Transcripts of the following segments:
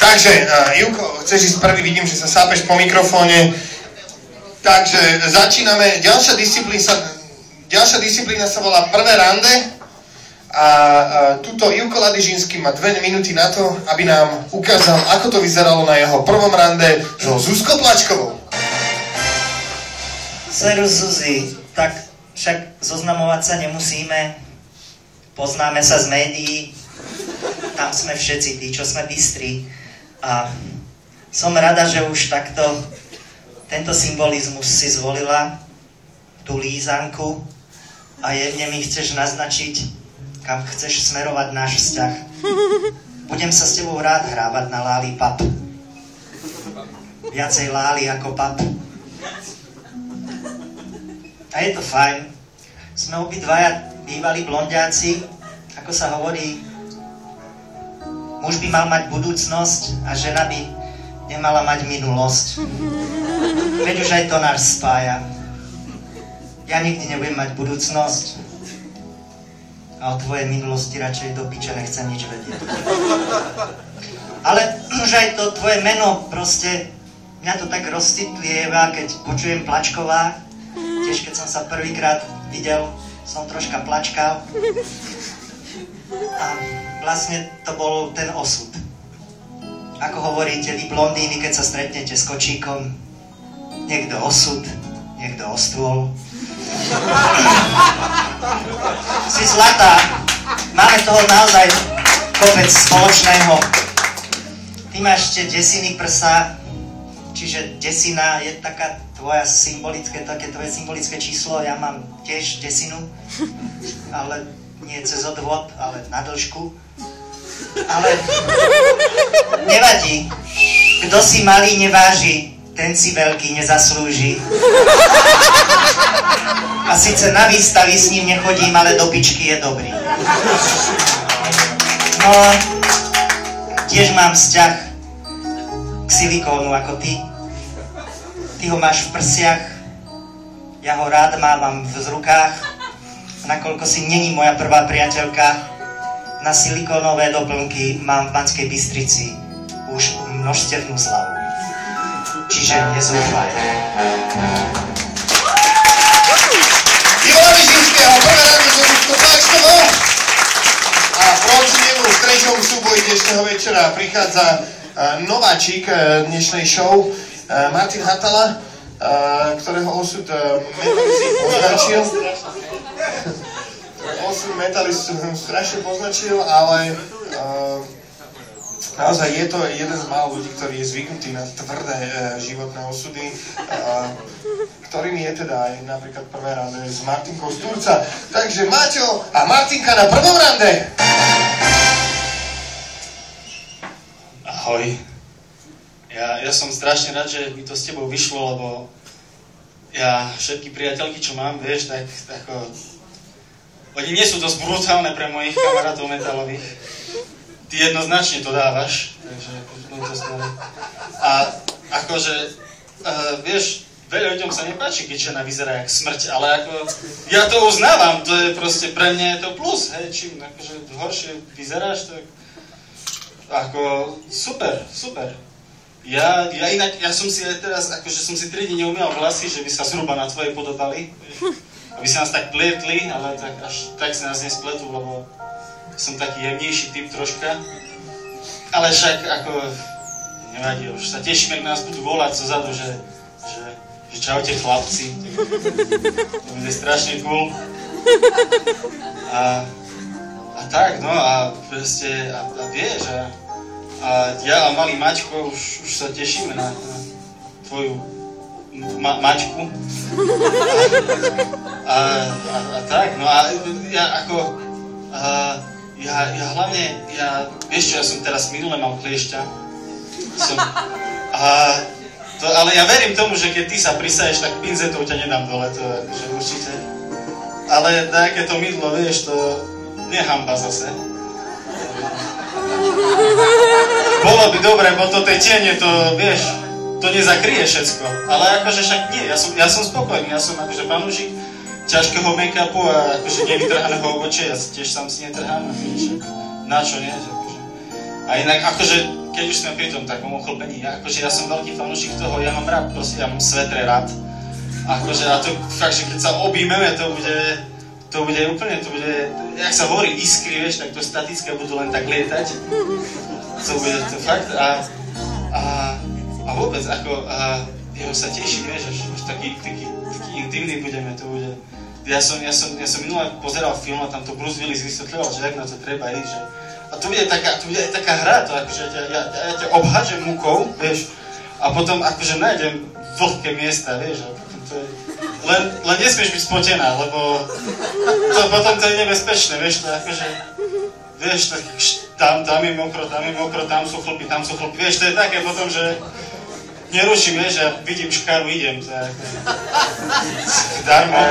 Takže, Ivko, chceš ísť prvý, vidím, že sa sápeš po mikrofóne. Takže začíname. Ďalšia disciplína sa volá prvé rande. A tuto Ivko Ladyžinský má 2 minúty na to, aby nám ukázal, ako to vyzeralo na jeho prvom rande so Zuzkou Plačkovou. Serus Zuzi, tak však zoznamovať sa nemusíme. Poznáme sa z médií. Tam sme všetci tí, čo sme bystrí. A som rada, že už takto tento symbolizmus si zvolila, tú lízanku, a jemne mi chceš naznačiť, kam chceš smerovať náš vzťah. Budem sa s tebou rád hrávať na lollipop. Viacej láli ako pap. A je to fajn. Sme obidvaja bývalí blondiaci, ako sa hovorí, muž by mal mať budúcnosť a žena by nemala mať minulosť. Veď už aj to nás spája. Ja nikdy nebudem mať budúcnosť a o tvojej minulosti radšej do piče nechcem nič vedieť. Ale už aj to tvoje meno proste, mňa to tak rozcitlieva, keď počujem Plačková. Tiež keď som sa prvýkrát videl, som troška plačkal. A vlastne to bol ten osud. Ako hovoríte vy blondíny, keď sa stretnete s kočíkom, niekto osud, niekto o stôl. Si zlatá, máme toho naozaj kopec spoločného. Ty máš ešte desiny prsa, čiže desina je taká tvoja také tvoje symbolické číslo, ja mám tiež desinu, ale nie cez odvod, ale na dĺžku. Ale nevadí. Kto si malý neváži, ten si veľký nezaslúži. A síce na výstavy s ním nechodím, ale do pičky je dobrý. No, tiež mám vzťah k silikónu ako ty. Ty ho máš v prsiach, ja ho rád mám v rukách. Nakoľko si není moja prvá priateľka, na silikónové doplnky mám v Banskej Bystrici už množstevnú slavu. Čiže nezúfaj. Ivo Ladyžinského, prvé rande so Zuzkou Plačkovou. A proti nemu v treťom súboji dnešného večera prichádza nováčik dnešnej show, Martin Hatala, ktorého osud poznačil. Osud Metalist strašne poznačil, ale naozaj je to jeden z málo ľudí, ktorý je zvyknutý na tvrdé životné osudy, ktorými je teda aj napríklad prvé rande s Martinkou z Turca. Takže Maťo a Martinka na prvom rande! Ahoj. Ja som strašne rád, že mi to s tebou vyšlo, lebo ja všetky priateľky, čo mám, vieš, tak ako... Oni nie sú dosť brutálne pre mojich kamarátov metalových. Ty jednoznačne to dávaš, takže to stále. A akože, vieš, veľa ľuďom sa nepáči, keď žena vyzerá jak smrť, ale ako, ja to uznávam, to je proste, pre mňa je to plus, hej, čím akože horšie vyzeráš, tak ako, super. Ja som si aj teraz, akože som si 3 dní neumýval vlasy, že by sa zhruba na tvoje podobali, aby sa nás tak plietli, ale tak až tak sa nás nespletú, lebo som taký jemnejší typ troška. Ale však ako, nevadí, už sa teším, jak nás budú volať zozadu, že čaute chlapci. To bude strašne cool. A tak, no a proste, a vieš, a ja a malý Maťko už sa tešíme na tvoju Maťku. A tak, no a ja ako, ja hlavne, vieš čo, ja som teraz minule mal kliešťa. Ale ja verím tomu, že keď ty sa prisaješ, tak pinzetou ťa nedám dole, to akože určite. Ale takéto mydlo, vieš, to nehamba zase. Bolo by dobre, bo to tej tiene, to, vieš, to nezakryje všetko. Ale akože však nie, ja som spokojný, ja som akože fanúšik ťažkého make-upu a akože nevytrhaného obočia, ja tiež sám si netrhám, na čo nie, akože. A inak akože, keď už sme pri tom takom ochlpení, akože ja som veľký fanúšik toho, ja mám rád, proste ja mám svetre rád. Akože a to fakt, že keď sa objímeme, to bude úplne, to bude, jak sa hovorí, iskry, vieš, tak to statické budú len tak lietať. To bude to fakt a vôbec, ako, jeho sa teším, vieš, až taký intimný budeme, to bude. Ja som minulé pozeral film a tam to Bruce Willis vysvetľoval, že jak na to treba ísť, že a to bude aj taká hra, to akože ja ťa obhážem múkou, vieš, a potom akože nájdem vlhké miesta, vieš, a potom to je, len nesmieš byť spotená, lebo potom to je nebezpečné, vieš, to akože, vieš, tak tam je mokro, tam sú chlpy, vieš, to je také potom, že neruším, vieš, ja vidím škáru, idem, to je ako darmo.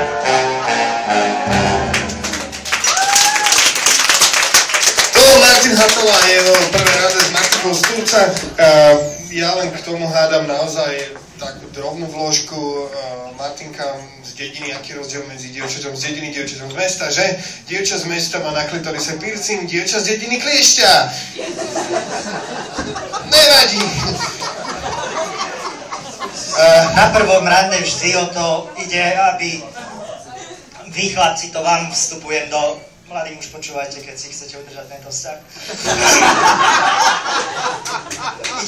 Martin Hatová je jeho prvé rade s Martinkou Sturca. Ja len k tomu hádam naozaj takú drobnú vložku. Martinka z dediny, aký rozdiel medzi dievčaťom z dediny, dievčaťom z mesta, že? Dievča z mesta má na klitorise piercing, dievča z dediny kliešťa. Nevadí. Na prvom rande vždy o to ide, aby vy chlapci, to vám vstupujem do... Mladí už počúvajte, keď si chcete udržať tento vzťah.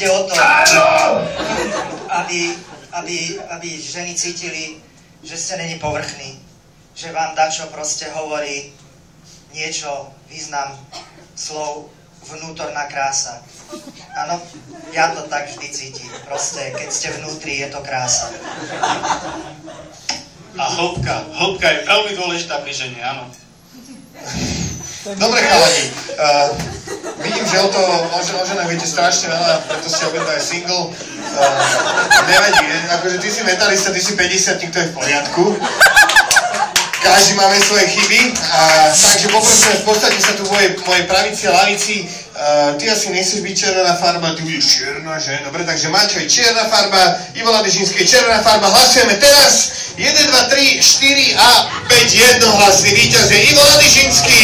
Ide o to, aby ženy cítili, že ste není povrchní, že vám dačo proste hovorí niečo, význam slov, vnútorná krása. Áno, ja to tak vždy cítim. Proste, keď ste vnútri, je to krása. A hĺbka je veľmi dôležitá pri žene, áno. Dobre, chalani, vidím, že o ženách viete strašne veľa, preto ste obidva aj single. Nevadí, akože ty si metalista, ty si 50, to je v poriadku. Každý máme svoje chyby, takže poprosím, v podstate sa tu mojej pravici a lavici, ty asi nechceš byť červená farba, ty budeš čierna, že? Dobre, takže Maťo je čierna farba, Ivo Ladyžinský je červená farba, hlasujeme teraz 1, 2, 3, 4 a 5, jednohlasný víťaz je Ivo Ladyžinský.